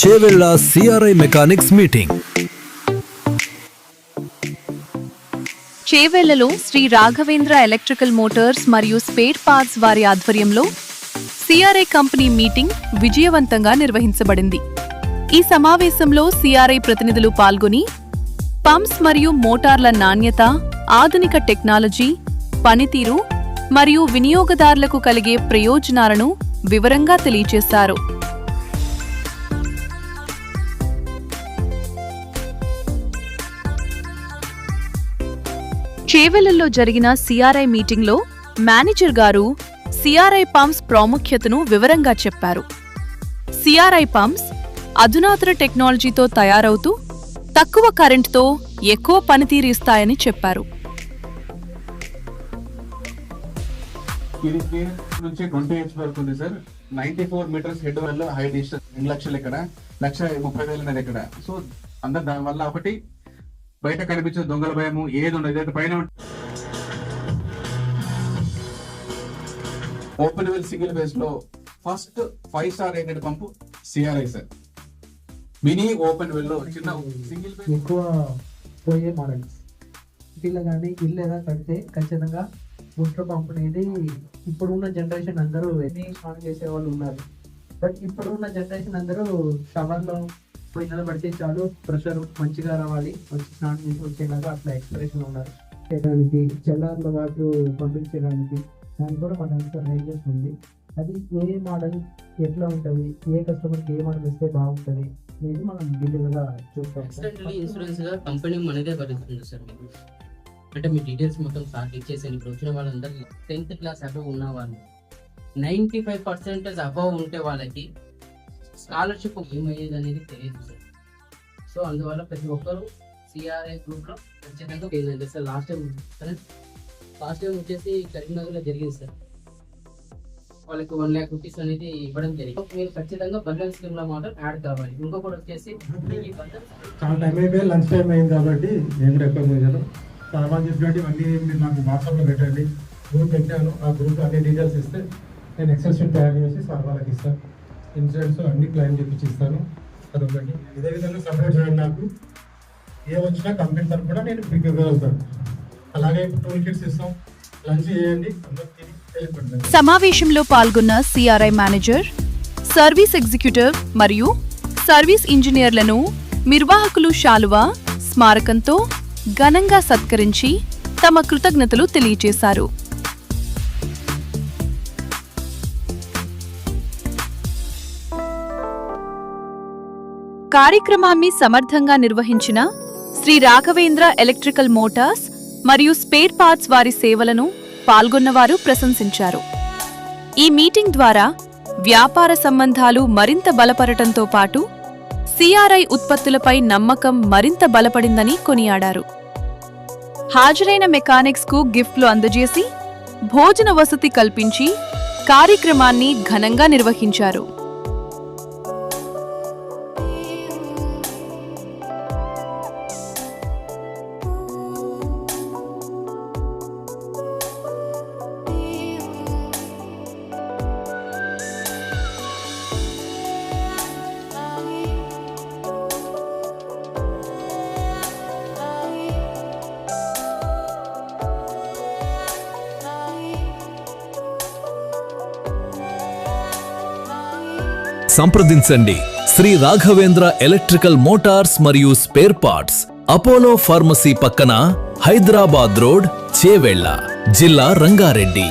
Chevella CRI mechanics meeting. చేవెళ్లలో Shri Raghavendra electrical motors మరియు spare parts వారి ఆధ్వర్యంలో సిఆర్ఐ కంపెనీ మీటింగ్ విజయవంతంగా నిర్వహించబడింది. ఈ సమావేశంలో సిఆర్ఐ ప్రతినిధులు పాల్గొని పంప్స్ మరియు మోటార్ల నాణ్యత, ఆధునిక టెక్నాలజీ, పనితీరు మరియు వినియోగదారులకు కలిగే ప్రయోజనాలను వివరంగా తెలియజేశారు. చేవెళ్లలో జరిగిన సిఆర్ఐ మీటింగ్లో మేనేజర్ గారు సిఆర్ఐ పంప్స్ ప్రాముఖ్యతను వివరంగా చెప్పారు. సిఆర్ఐ పంప్స్ అధునాతన టెక్నాలజీతో తయారవుతూ తక్కువ కరెంటుతో ఎక్కువ పనితీరు ఇస్తాయని చెప్పారు. ఇది 3 నుంచి 20 HP వరకు ఉంది సార్. 94 మీటర్స్ హెడ్ వల్ల హై డిస్టెన్స్ 2 లక్షలు ఇక్కడ, 1,30,000 ఇక్కడ. సో అందరు దాని వల్ల ఒకటి బయట కనిపించే దొంగల భయము ఏది ఉండదు. ఏదైతే పైన ఓపెన్ వెల్ సింగిల్ బేస్ లో first 5 star rated pump CRI sir. Mini open well లో చిన్న సింగిల్ బేస్ ఎక్కువ పోయే మోడల్స్ సిటీలో కానీ ఇల్లు ఏదో కడితే ఖచ్చితంగా బూస్టర్ పంప్ అనేది ఇప్పుడున్న జనరేషన్ అందరూ స్నానం చేసే వాళ్ళు ఉన్నారు. బట్ ఇప్పుడున్న జనరేషన్ అందరూ షవర్లో పోయి నిలబడితే చాలు, ప్రెషర్ మంచిగా రావాలి, మంచి స్నానం చేసి వచ్చేలాగా అట్లా ఎక్స్ప్రెషన్ ఉన్నారు. చేయడానికి చల్లార్ల వాటర్ పంపించడానికి దానికి కూడా మన ఆన్సర్ రేంజెస్ ఉంది. అది ఏ మోడల్ ఎట్లా ఉంటుంది, ఏ కస్టమర్కి ఏ మోడల్ ఇస్తే బాగుంటుంది అనేది మనం డీటెయిల్గా చూస్తాం. ఇన్సూరెన్స్ గా కంపెనీ మనదే భరిస్తుంది సార్. మీకు అంటే మీ డీటెయిల్స్ మొత్తం సార్ ఇచ్చేసాను. ఇప్పుడు వచ్చిన వాళ్ళందరూ 10th క్లాస్ అబవ్ ఉన్న వాళ్ళు, 95% అబవ్ ఉంటే వాళ్ళకి స్కాలర్షిప్ ఏమయ్యేది అనేది తెలియదు సార్. సో అందువల్ల ప్రతి ఒక్కరు సిఆర్ఐ గ్రూప్ లో ఖచ్చితంగా ఏంటంటే సార్ లాస్ట్ టైం వచ్చేసి కరీంనగర్ లో జరిగింది సార్. వాళ్ళకి 1 lakh rupees అనేది ఇవ్వడం జరిగింది. మీరు ఖచ్చితంగా బండల్ స్కీమ్ లో మాత్రం యాడ్ కావాలి. ఇంకొకటి వచ్చేసి చాలా టైం అయిపోయి లంచ్ టైం అయింది కాబట్టి నేను రికమెండ్ చాలా చెప్పినట్టు ఇవన్నీ మీరు నాకు వాట్సాప్లో పెట్టండి. గ్రూప్ పెట్టాను, ఆ గ్రూప్ అన్ని డీటెయిల్స్ ఇస్తే నేను ఎక్సెల్ షీట్ తయారు చేసి సార్ వాళ్ళకి ఇస్తాను. ఇన్సూరెన్స్ అన్ని క్లెయిమ్ చేపించి ఇస్తాను. అదొకటి. ఇదే విధంగా సపరేట్ చేయండి. నాకు ఏ వచ్చినా కంపెనీ తరఫున కూడా నేను మీకు ఇవ్వగలుగుతాను. అలాగే టూల్ కిట్స్ ఇస్తాం, లంచ్ చేయండి, అందరూ తిని వెళ్ళిపోండి. సమావేశంలో పాల్గొన్న సిఆర్ఐ మేనేజర్, సర్వీస్ ఎగ్జిక్యూటివ్ మరియు సర్వీస్ ఇంజనీర్లను నిర్వాహకులు శాలువా, స్మారకంతో ఘనంగా సత్కరించి తమ కృతజ్ఞతలు తెలియజేశారు. కార్యక్రమాన్ని సమర్థంగా నిర్వహించిన శ్రీ రాఘవేంద్ర ఎలక్ట్రికల్ మోటార్స్ మరియు స్పేర్ పార్ట్స్ వారి సేవలను పాల్గొన్నవారు ప్రశంసించారు. ఈ మీటింగ్ ద్వారా వ్యాపార సంబంధాలు మరింత బలపడటంతో పాటు సిఆర్ఐ ఉత్పత్తులపై నమ్మకం మరింత బలపడిందని కొనియాడారు. హాజరైన మెకానిక్స్ కు గిఫ్ట్లు అందజేసి భోజన వసతి కల్పించి కార్యక్రమాన్ని ఘనంగా నిర్వహించారు. సంప్రదించండి శ్రీ రాఘవేంద్ర ఎలక్ట్రికల్ మోటార్స్ మరియు స్పేర్ పార్ట్స్, అపోలో ఫార్మసీ పక్కన, హైదరాబాద్ రోడ్, చేవెళ్ళ, జిల్లా రంగారెడ్డి.